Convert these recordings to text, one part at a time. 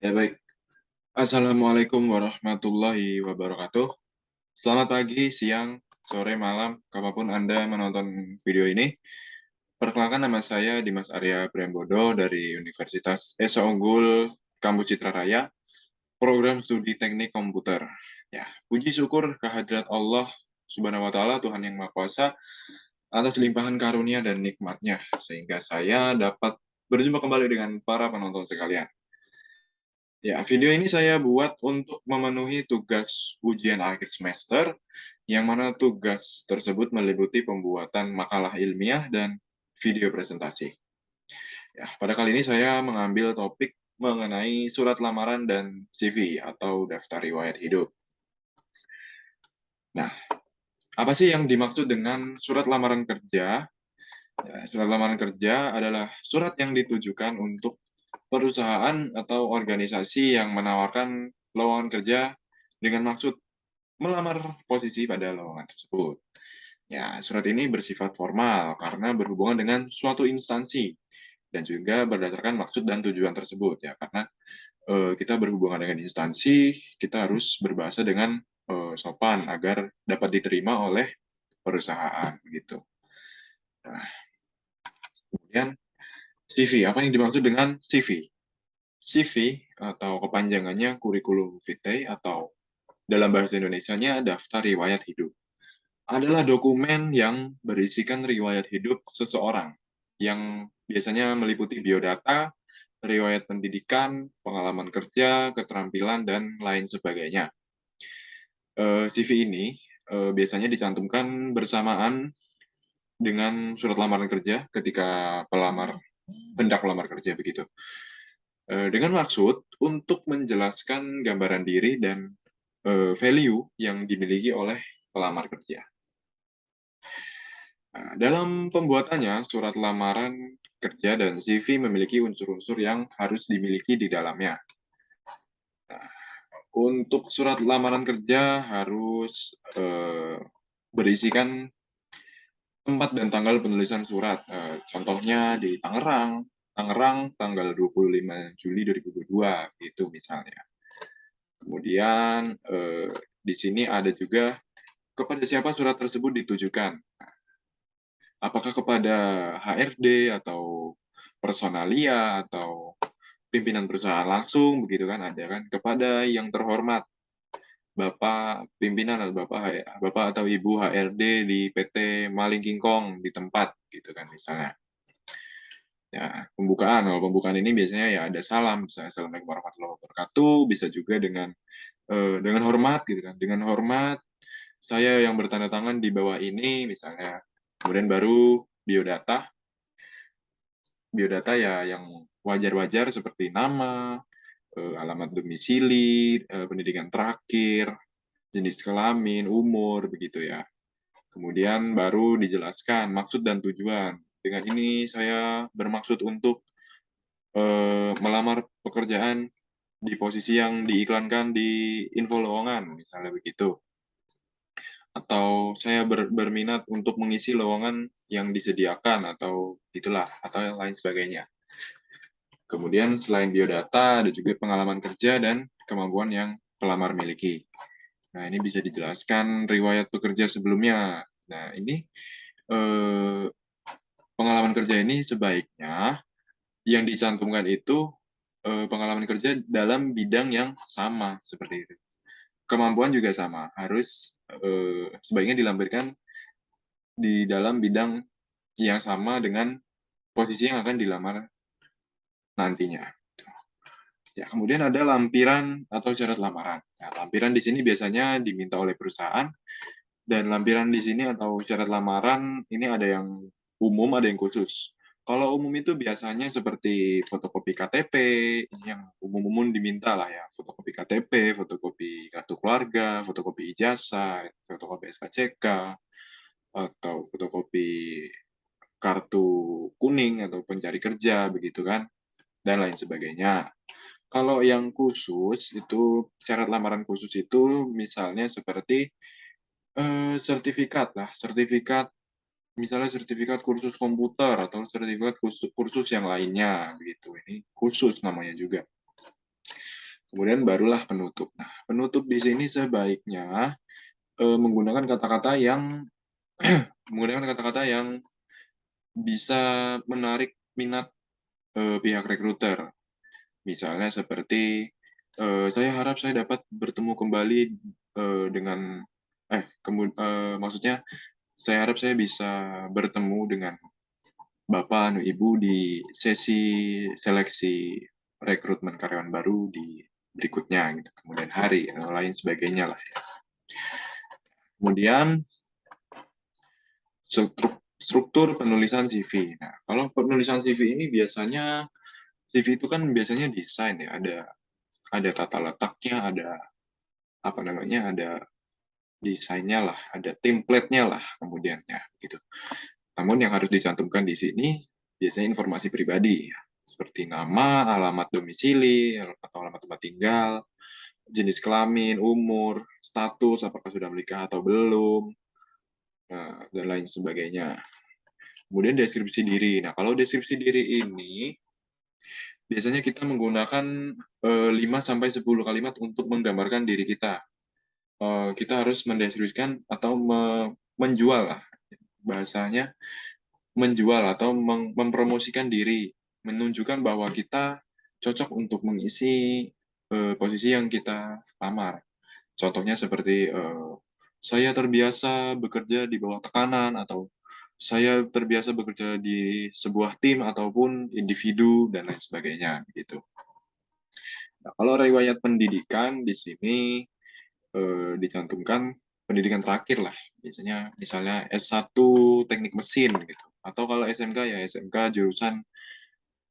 Ya baik. Assalamualaikum warahmatullahi wabarakatuh. Selamat pagi, siang, sore, malam, kapanpun Anda menonton video ini. Perkenalkan nama saya Dimas Arya Priambodo dari Universitas Esa Unggul Kampus Citra Raya, program studi teknik komputer. Ya, puji syukur kehadirat Allah Subhanahu wa taala, Tuhan yang Maha Kuasa, atas limpahan karunia dan nikmatnya sehingga saya dapat berjumpa kembali dengan para penonton sekalian. Ya, video ini saya buat untuk memenuhi tugas ujian akhir semester, yang mana tugas tersebut meliputi pembuatan makalah ilmiah dan video presentasi. Ya, pada kali ini saya mengambil topik mengenai surat lamaran dan CV atau daftar riwayat hidup. Nah, apa sih yang dimaksud dengan surat lamaran kerja? Ya, surat lamaran kerja adalah surat yang ditujukan untuk perusahaan atau organisasi yang menawarkan lowongan kerja dengan maksud melamar posisi pada lowongan tersebut. Ya, surat ini bersifat formal karena berhubungan dengan suatu instansi dan juga berdasarkan maksud dan tujuan tersebut ya. Karena kita berhubungan dengan instansi, kita harus berbahasa dengan sopan agar dapat diterima oleh perusahaan gitu. Nah, kemudian CV, apa yang dimaksud dengan CV? CV atau kepanjangannya kurikulum vitae atau dalam bahasa Indonesianya daftar riwayat hidup. Adalah dokumen yang berisikan riwayat hidup seseorang yang biasanya meliputi biodata, riwayat pendidikan, pengalaman kerja, keterampilan, dan lain sebagainya. CV ini biasanya dicantumkan bersamaan dengan surat lamaran kerja ketika pelamar hendak melamar kerja begitu. Dengan maksud untuk menjelaskan gambaran diri dan value yang dimiliki oleh pelamar kerja. Nah, dalam pembuatannya, surat lamaran kerja dan CV memiliki unsur-unsur yang harus dimiliki di dalamnya. Nah, untuk surat lamaran kerja harus berisikan tempat dan tanggal penulisan surat. Contohnya di Tangerang, tanggal 25 Juli 2022, gitu misalnya. Kemudian di sini ada juga kepada siapa surat tersebut ditujukan. Apakah kepada HRD atau personalia atau pimpinan perusahaan langsung begitu kan, ada kan, kepada yang terhormat Bapak pimpinan atau Bapak atau Ibu HRD di PT Maling King Kong di tempat gitu kan misalnya. Ya, pembukaan. Kalau pembukaan ini biasanya ya ada salam, misalnya Assalamualaikum warahmatullahi wabarakatuh, bisa juga dengan hormat gitu kan. Dengan hormat saya yang bertanda tangan di bawah ini misalnya. Kemudian baru biodata. Biodata ya yang wajar-wajar seperti nama, alamat domisili, pendidikan terakhir, jenis kelamin, umur, begitu ya. Kemudian baru dijelaskan maksud dan tujuan. Dengan ini saya bermaksud untuk melamar pekerjaan di posisi yang diiklankan di info lowongan, misalnya begitu. Atau saya berminat untuk mengisi lowongan yang disediakan, atau itulah, atau yang lain sebagainya. Kemudian selain biodata, ada juga pengalaman kerja dan kemampuan yang pelamar miliki. Nah, ini bisa dijelaskan riwayat pekerja sebelumnya. Nah, ini eh, pengalaman kerja ini sebaiknya yang dicantumkan itu pengalaman kerja dalam bidang yang sama seperti itu. Kemampuan juga sama, harus sebaiknya dilampirkan di dalam bidang yang sama dengan posisi yang akan dilamar nantinya. Ya, kemudian ada lampiran atau syarat lamaran. Nah, lampiran di sini biasanya diminta oleh perusahaan, dan lampiran di sini atau syarat lamaran ini ada yang umum, ada yang khusus. Kalau umum itu biasanya seperti fotokopi KTP, ini yang umum-umum diminta lah ya, fotokopi KTP, fotokopi kartu keluarga, fotokopi ijazah, fotokopi SKCK, atau fotokopi kartu kuning atau pencari kerja, begitu kan, dan lain sebagainya. Kalau yang khusus itu, syarat lamaran khusus itu misalnya seperti sertifikat lah, sertifikat misalnya sertifikat kursus komputer atau sertifikat kursus yang lainnya begitu. Ini khusus namanya juga. Kemudian barulah penutup. Nah, penutup di sini sebaiknya menggunakan kata-kata yang menggunakan kata-kata yang bisa menarik minat pihak rekruter. Misalnya seperti saya harap saya dapat bertemu kembali dengan maksudnya saya harap saya bisa bertemu dengan Bapak, Ibu di sesi seleksi rekrutmen karyawan baru di berikutnya gitu. Kemudian hari dan lain sebagainya lah. Kemudian struktur penulisan CV. Nah, kalau penulisan CV ini biasanya CV itu kan biasanya desain ya, ada tata letaknya, ada apa namanya, ada desainnya lah, ada template-nya lah kemudiannya gitu. Namun yang harus dicantumkan di sini biasanya informasi pribadi ya, seperti nama, alamat domisili, atau alamat tempat tinggal, jenis kelamin, umur, status, apakah sudah menikah atau belum, dan lain sebagainya. Kemudian deskripsi diri. Nah, kalau deskripsi diri ini biasanya kita menggunakan 5 sampai 10 kalimat untuk menggambarkan diri kita. Kita harus mendeskripsikan atau menjual lah bahasanya, menjual atau mempromosikan diri, menunjukkan bahwa kita cocok untuk mengisi posisi yang kita lamar. Contohnya seperti saya terbiasa bekerja di bawah tekanan, atau saya terbiasa bekerja di sebuah tim ataupun individu dan lain sebagainya gitu. Nah, kalau riwayat pendidikan di sini dicantumkan pendidikan terakhir lah, biasanya misalnya S1 teknik mesin gitu, atau kalau SMK ya SMK jurusan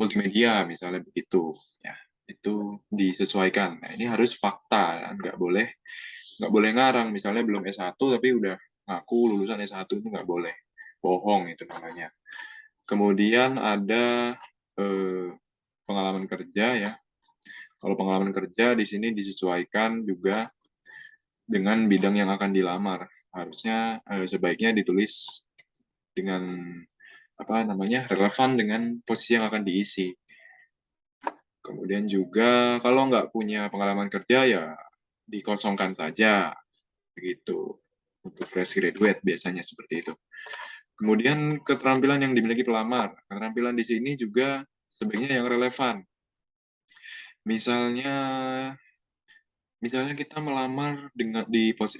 multimedia misalnya begitu ya, itu disesuaikan. Nah, ini harus fakta, nggak boleh ngarang, misalnya belum S1 tapi udah ngaku lulusan S1, itu nggak boleh, bohong itu namanya. Kemudian ada eh, pengalaman kerja ya. Kalau pengalaman kerja di sini disesuaikan juga dengan bidang yang akan dilamar. Harusnya sebaiknya ditulis dengan apa namanya, relevan dengan posisi yang akan diisi. Kemudian juga kalau nggak punya pengalaman kerja ya dikosongkan saja begitu. Untuk fresh graduate biasanya seperti itu. Kemudian keterampilan yang dimiliki pelamar. Keterampilan di sini juga sebaiknya yang relevan. Misalnya misalnya kita melamar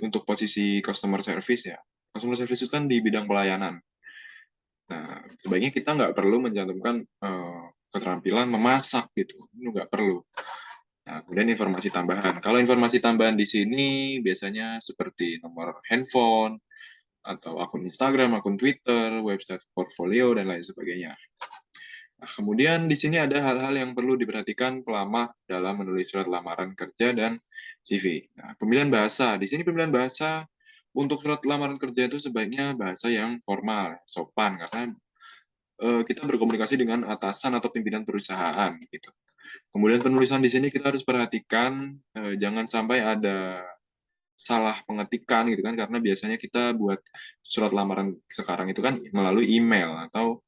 untuk posisi customer service ya. Customer service itu kan di bidang pelayanan. Nah, sebaiknya kita nggak perlu mencantumkan keterampilan memasak gitu. Itu nggak perlu. Nah, kemudian informasi tambahan. Kalau informasi tambahan di sini biasanya seperti nomor handphone, atau akun Instagram, akun Twitter, website portfolio, dan lain sebagainya. Nah, kemudian di sini ada hal-hal yang perlu diperhatikan pelamar dalam menulis surat lamaran kerja dan CV. Nah, pemilihan bahasa. Di sini pemilihan bahasa untuk surat lamaran kerja itu sebaiknya bahasa yang formal, sopan, karena kita berkomunikasi dengan atasan atau pimpinan perusahaan gitu. Kemudian penulisan di sini kita harus perhatikan jangan sampai ada salah pengetikan gitu kan, karena biasanya kita buat surat lamaran sekarang itu kan melalui email, atau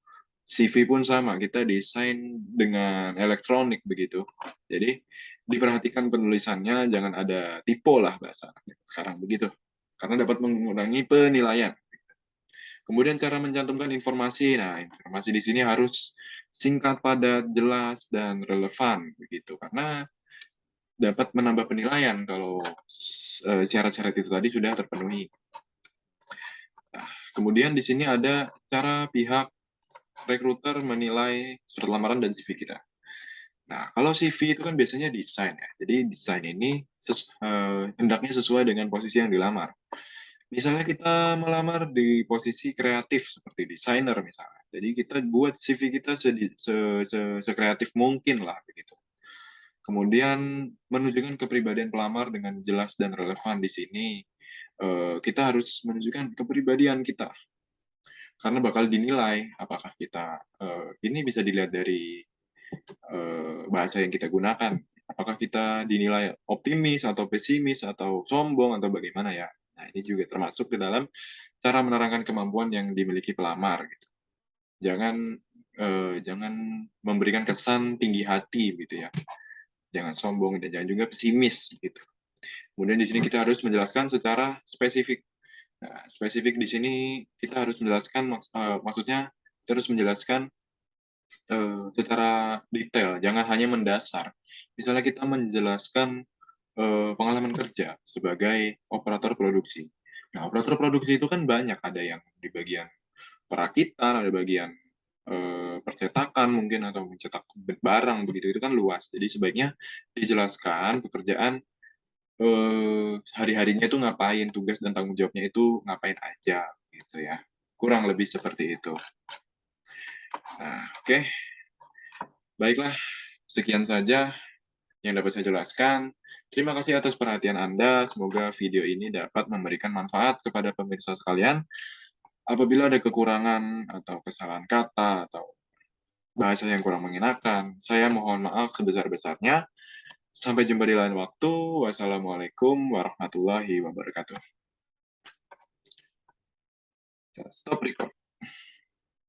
CV pun sama, kita desain dengan elektronik begitu. Jadi diperhatikan penulisannya, jangan ada typo lah bahasa sekarang begitu, karena dapat mengurangi penilaian. Kemudian cara mencantumkan informasi. Nah, informasi di sini harus singkat, padat, jelas, dan relevan begitu, karena dapat menambah penilaian kalau syarat-syarat itu tadi sudah terpenuhi. Nah, kemudian di sini ada cara pihak rekruter menilai surat lamaran dan CV kita. Nah, kalau CV itu kan biasanya desain ya. Jadi desain ini hendaknya sesuai dengan posisi yang dilamar. Misalnya kita melamar di posisi kreatif seperti desainer misalnya. Jadi kita buat CV kita sekreatif mungkin lah begitu. Kemudian menunjukkan kepribadian pelamar dengan jelas dan relevan di sini. Kita harus menunjukkan kepribadian kita, karena bakal dinilai apakah kita ini bisa dilihat dari bahasa yang kita gunakan. Apakah kita dinilai optimis atau pesimis atau sombong atau bagaimana ya. Nah, ini juga termasuk ke dalam cara menerangkan kemampuan yang dimiliki pelamar gitu. Jangan jangan memberikan kesan tinggi hati gitu ya. jangan sombong, dan jangan juga pesimis gitu. Kemudian di sini kita harus menjelaskan secara spesifik. Nah, spesifik di sini kita harus menjelaskan, maksudnya kita harus menjelaskan secara detail, jangan hanya mendasar. Misalnya kita menjelaskan pengalaman kerja sebagai operator produksi. Nah, operator produksi itu kan banyak, ada yang di bagian perakitan, ada bagian percetakan mungkin, atau mencetak barang begitu, itu kan luas. Jadi sebaiknya dijelaskan pekerjaan hari-harinya itu ngapain, tugas dan tanggung jawabnya itu ngapain aja gitu ya. Kurang lebih seperti itu. Nah, oke. Baiklah, sekian saja yang dapat saya jelaskan. Terima kasih atas perhatian Anda. Semoga video ini dapat memberikan manfaat kepada pemirsa sekalian. Apabila ada kekurangan atau kesalahan kata atau bahasa yang kurang mengenakan, saya mohon maaf sebesar-besarnya. Sampai jumpa di lain waktu. Wassalamualaikum warahmatullahi wabarakatuh. Stop record.